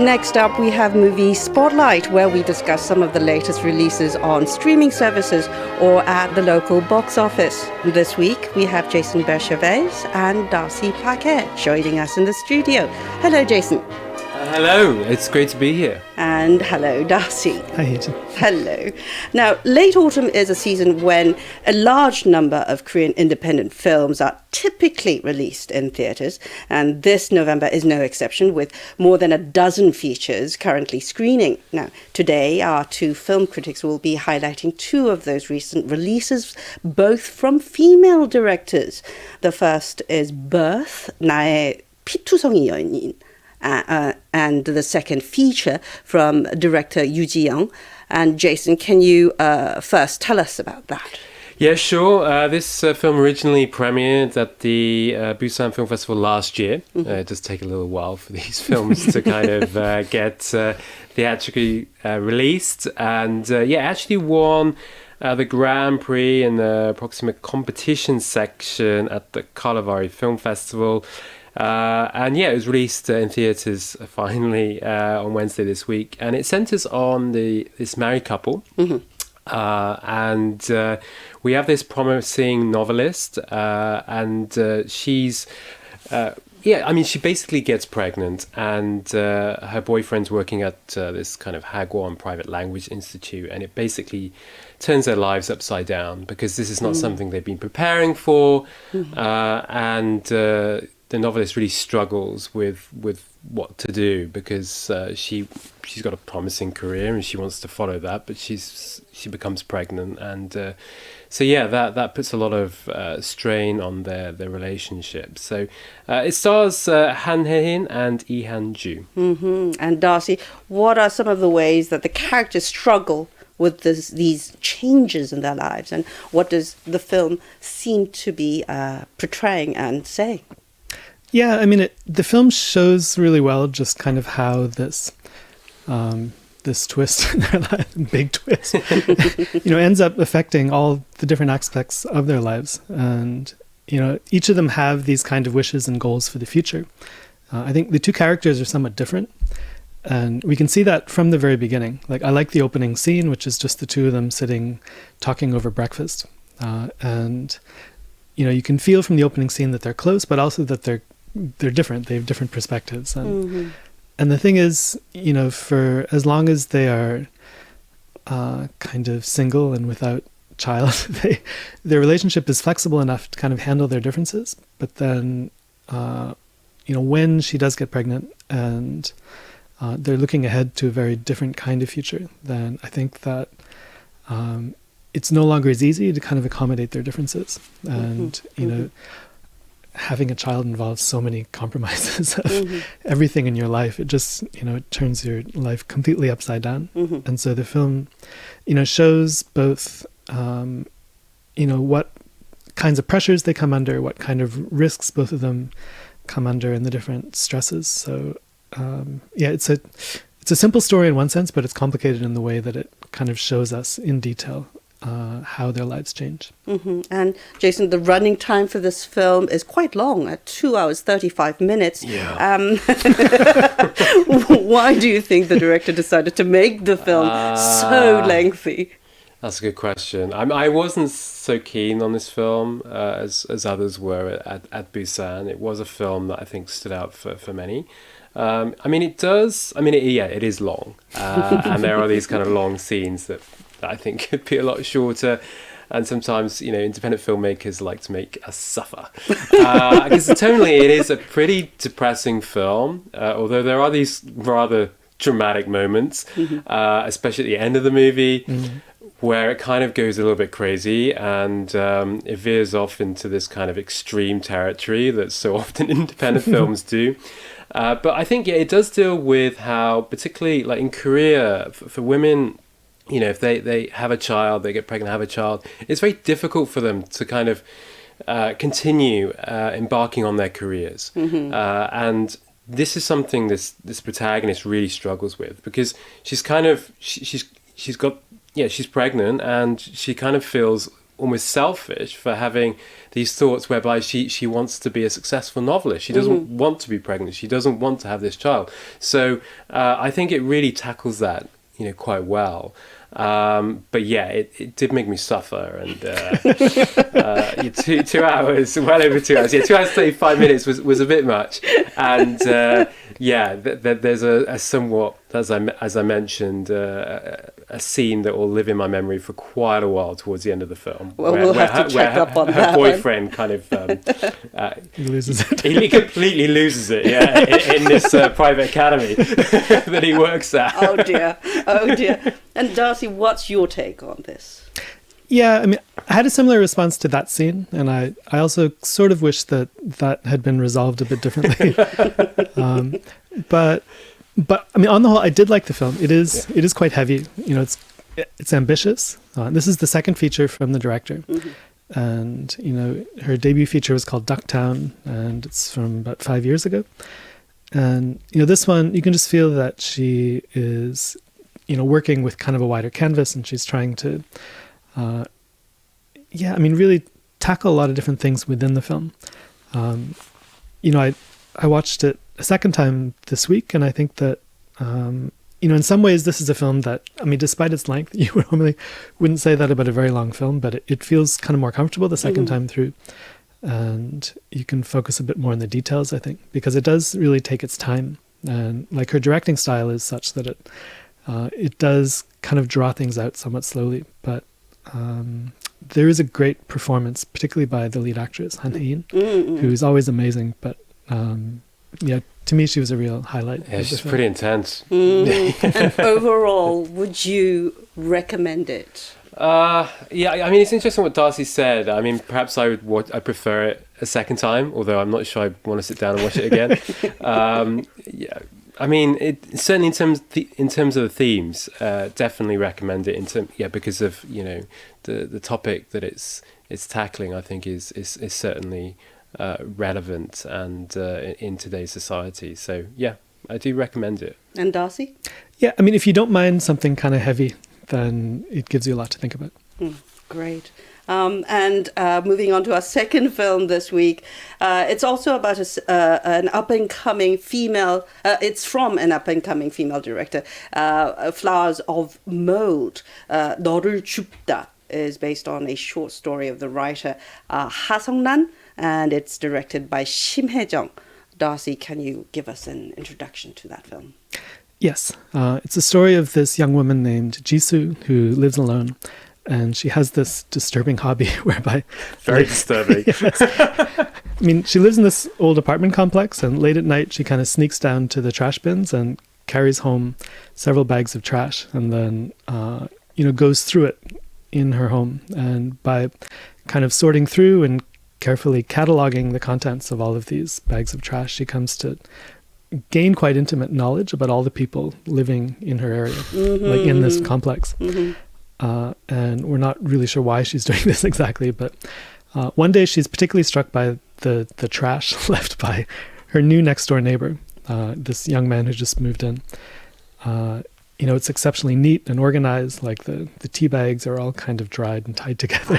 Next up, we have Movie Spotlight, where we discuss some of the latest releases on streaming services or at the local box office. This week, we have Jason Bechervaise and Darcy Paquet joining us in the studio. Hello, Jason. Hello, it's great to be here. And hello, Darcy. Hi, Hae-jung. Hello. Now, late autumn is a season when a large number of Korean independent films are typically released in theatres, and this November is no exception, with more than a dozen features currently screening. Now, today, our two film critics will be highlighting two of those recent releases, both from female directors. The first is Birth, 나의 피투성이 연인. And the second feature from director Hye-jung. And Jason, can you first tell us about that? Yeah, sure. This film originally premiered at the Busan Film Festival last year. It does take a little while for these films to kind of get theatrically released. And actually won the Grand Prix in the proximate competition section at the Karlovy Film Festival. It was released in theatres finally on Wednesday this week, and it centres on this married couple. We have this promising novelist, she's she basically gets pregnant, and her boyfriend's working at this kind of Hagwon private language institute, and it basically turns their lives upside down because this is not something they've been preparing for, the novelist really struggles with what to do because she's got a promising career and she wants to follow that, but she becomes pregnant, and that puts a lot of strain on their relationship. So it stars Hae-in and Han-joo. And Darcy, what are some of the ways that the characters struggle with these changes in their lives, and what does the film seem to be portraying and saying? Yeah, I mean, the film shows really well just kind of how this twist in their life, big twist, ends up affecting all the different aspects of their lives. And, each of them have these kind of wishes and goals for the future. I think the two characters are somewhat different. And we can see that from the very beginning. Like, I like the opening scene, which is just the two of them sitting, talking over breakfast. You can feel from the opening scene that they're close, but also that they're different. They have different perspectives. And the thing is, for as long as they are kind of single and without child, their relationship is flexible enough to kind of handle their differences. But then, when she does get pregnant and they're looking ahead to a very different kind of future, then I think that it's no longer as easy to kind of accommodate their differences. And, having a child involves so many compromises of everything in your life. It just, it turns your life completely upside down. And so the film, shows both, what kinds of pressures they come under, what kind of risks both of them come under, and the different stresses. So, it's a simple story in one sense, but it's complicated in the way that it kind of shows us in detail how their lives change. And Jason, the running time for this film is quite long, at 2 hours 35 minutes. Yeah. Why do you think the director decided to make the film so lengthy? That's a good question. I wasn't so keen on this film as others were at Busan. It was a film that I think stood out for many. It is long. And there are these kind of long scenes that I think could be a lot shorter, and sometimes independent filmmakers like to make us suffer because tonally it is a pretty depressing film, although there are these rather dramatic moments, especially at the end of the movie, where it kind of goes a little bit crazy, and it veers off into this kind of extreme territory that so often independent films do. But I think it does deal with how, particularly like in Korea, for women, if they have a child, they get pregnant, have a child, it's very difficult for them to kind of continue embarking on their careers. And this is something this protagonist really struggles with, because she's pregnant, and she kind of feels almost selfish for having these thoughts whereby she wants to be a successful novelist. She doesn't want to be pregnant. She doesn't want to have this child. So I think it really tackles that, quite well. But yeah, it did make me suffer, and 2 hours, well over 2 hours. Yeah, 2 hours 35 minutes was a bit much, and there's a somewhat, as I mentioned, a scene that will live in my memory for quite a while towards the end of the film. Well, we'll have to check up on that. Her boyfriend kind of he loses it. He completely loses it. Yeah, in this private academy that he works at. Oh dear. And Darcy, what's your take on this? Yeah, I mean, I had a similar response to that scene, and I also sort of wish that had been resolved a bit differently. But I mean, on the whole, I did like the film. It is quite heavy. It's ambitious. This is the second feature from the director, and her debut feature was called Ducktown, and it's from about 5 years ago. And this one, you can just feel that she is working with kind of a wider canvas, and she's trying to, really tackle a lot of different things within the film. I watched it a second time this week, and I think that, in some ways this is a film that, I mean, despite its length, you normally wouldn't say that about a very long film, but it feels kind of more comfortable the second time through. And you can focus a bit more on the details, I think, because it does really take its time. And like her directing style is such that it does kind of draw things out somewhat slowly, but there is a great performance, particularly by the lead actress, Han-joo, who's always amazing, but to me she was a real highlight. Yeah, she's pretty intense. And overall, would you recommend it? I mean, it's interesting what Darcy said. I mean, perhaps I prefer it a second time, although I'm not sure I want to sit down and watch it again. I mean, certainly in terms of the themes, definitely recommend it. Because of the topic that it's tackling, I think is certainly relevant and in today's society. So yeah, I do recommend it. And Darcy? Yeah, I mean, if you don't mind something kind of heavy, then it gives you a lot to think about. Great. And moving on to our second film this week, it's also about an up-and-coming female, it's from an up-and-coming female director, Flowers of Mold. 너를 줍다 is based on a short story of the writer Ha-sung-nan, and it's directed by Shim Hye-jung. Darcy, can you give us an introduction to that film? Yes. It's a story of this young woman named Jisoo who lives alone. And she has this disturbing hobby whereby... Very disturbing. Yes. I mean, she lives in this old apartment complex, and late at night she kind of sneaks down to the trash bins and carries home several bags of trash, and then, goes through it in her home. And by kind of sorting through and carefully cataloging the contents of all of these bags of trash, she comes to gain quite intimate knowledge about all the people living in her area, like in this complex. And we're not really sure why she's doing this exactly, but one day she's particularly struck by the trash left by her new next door neighbor, this young man who just moved in. It's exceptionally neat and organized, like the tea bags are all kind of dried and tied together.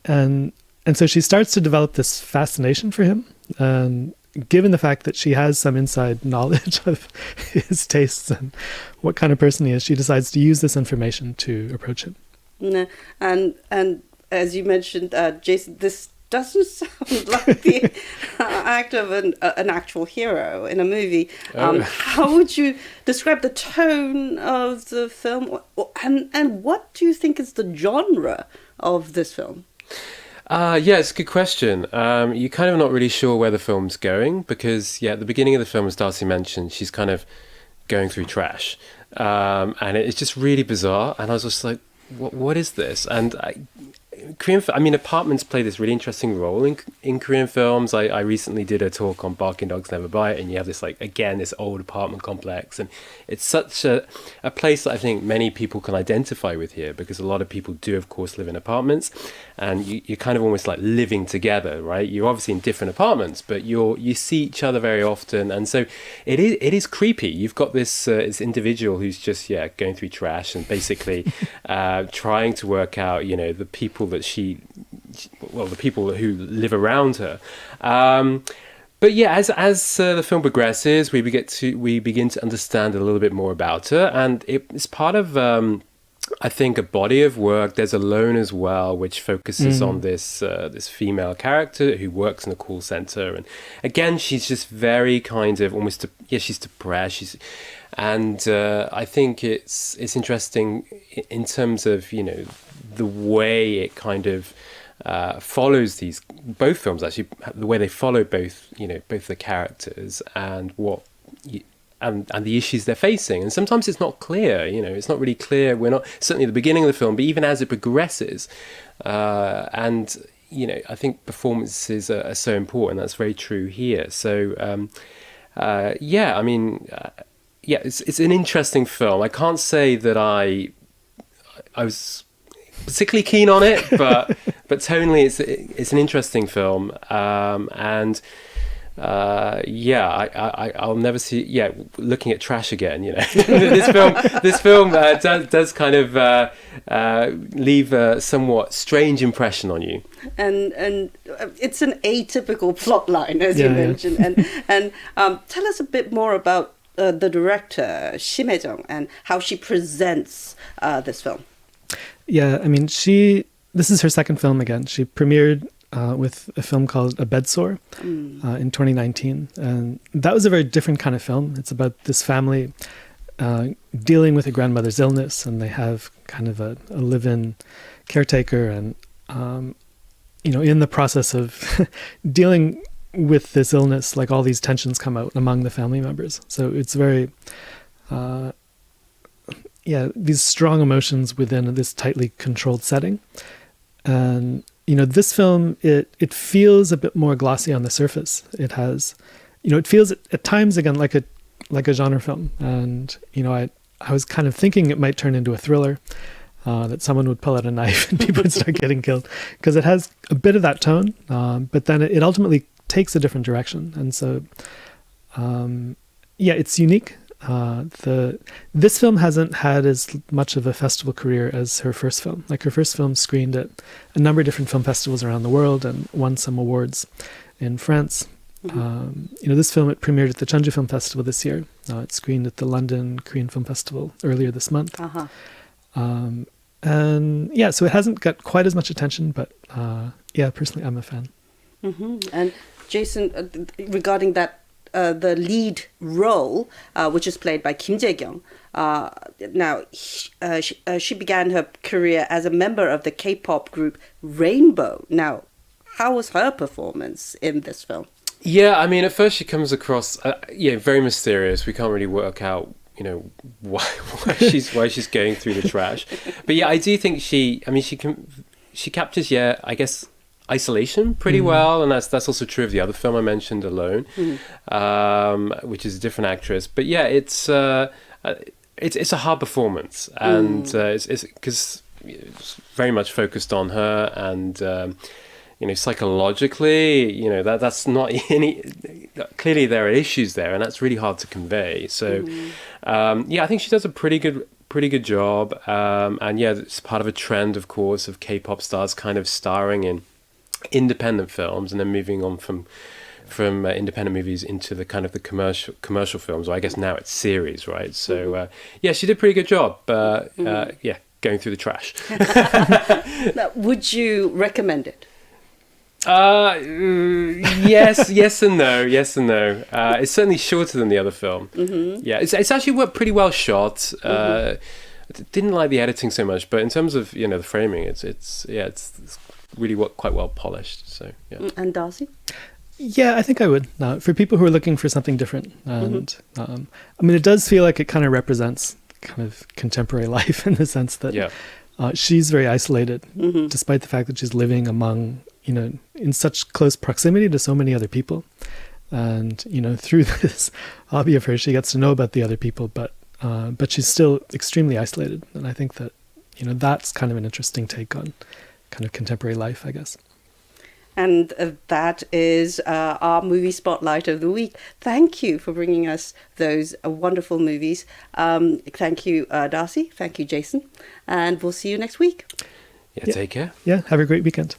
and so she starts to develop this fascination for him, and given the fact that she has some inside knowledge of his tastes and what kind of person he is, she decides to use this information to approach him. And as you mentioned, Jason, this doesn't sound like the act of an actual hero in a movie. How would you describe the tone of the film? And what do you think is the genre of this film? It's a good question. You're kind of not really sure where the film's going because, at the beginning of the film, as Darcy mentioned, she's kind of going through trash. And it's just really bizarre. And I was just like, what is this? And apartments play this really interesting role in Korean films. I recently did a talk on Barking Dogs Never Bite, and you have this, this old apartment complex. And it's such a place that I think many people can identify with here, because a lot of people do, of course, live in apartments. And you're kind of almost like living together, right? You're obviously in different apartments, but you see each other very often. And so it is creepy. You've got this individual who's just, going through trash and basically trying to work out, the people but the people who live around her. But yeah, as the film progresses, we begin to understand a little bit more about her, and it's part of I think a body of work. There's Alone as well, which focuses on this female character who works in a call center, and again, she's just very kind of almost she's depressed. I think it's interesting in terms of the way it kind of follows both films, actually, the way they follow both the characters and and the issues they're facing. And sometimes it's not clear, it's not really clear. We're not, certainly at the beginning of the film, but even as it progresses. I think performances are so important. That's very true here. So, it's an interesting film. I can't say that I was particularly keen on it, but tonally it's an interesting film. I'll never see. Yeah, looking at trash again. This film does kind of leave a somewhat strange impression on you. And it's an atypical plot line, as you mentioned. And tell us a bit more about the director Shim Hye-jung and how she presents this film. Yeah, I mean, this is her second film again. She premiered with a film called A Bedsore in 2019. And that was a very different kind of film. It's about this family dealing with a grandmother's illness, and they have kind of a live-in caretaker. And, in the process of dealing with this illness, like all these tensions come out among the family members. So it's very... these strong emotions within this tightly controlled setting. And, this film, it feels a bit more glossy on the surface. It has, it feels at times, again, like a genre film. And, I was kind of thinking it might turn into a thriller, that someone would pull out a knife and people would start getting killed, because it has a bit of that tone, but then it ultimately takes a different direction. And so, it's unique. This film hasn't had as much of a festival career as her first film. Like, her first film screened at a number of different film festivals around the world and won some awards in France. This film, it premiered at the Jeonju Film Festival this year. It screened at the London Korean Film Festival earlier this month. So it hasn't got quite as much attention, but personally, I'm a fan. And Jason, regarding that, the lead role, which is played by Kim Jae-kyung. Now, she began her career as a member of the K-pop group Rainbow. Now, how was her performance in this film? Yeah, I mean, at first she comes across, very mysterious. We can't really work out, why she's going through the trash. But yeah, I do think she captures, I guess, isolation pretty well, and that's also true of the other film I mentioned, Alone, which is a different actress. But yeah, it's a hard performance, and it's because it's very much focused on her, and psychologically, that's not any. Clearly, there are issues there, and that's really hard to convey. So, I think she does a pretty good job, and it's part of a trend, of course, of K-pop stars kind of starring in independent films and then moving on from independent movies into the kind of the commercial films, or I guess now it's series, right? So she did a pretty good job, going through the trash. Now, would you recommend it? Yes and no. It's certainly shorter than the other film. It's actually pretty well shot. I didn't like the editing so much, but in terms of the framing, it's really quite well polished. So yeah. And Darcy? Yeah, I think I would. For people who are looking for something different, and it does feel like it kind of represents kind of contemporary life in the sense that she's very isolated, despite the fact that she's living among in such close proximity to so many other people, and through this hobby of hers, she gets to know about the other people, but she's still extremely isolated, and I think that that's kind of an interesting take on kind of contemporary life, I guess. And that is our movie spotlight of the week. Thank you for bringing us those wonderful movies. Thank you, Darcy. Thank you, Jason. And we'll see you next week. Yeah, take care. Yeah, have a great weekend.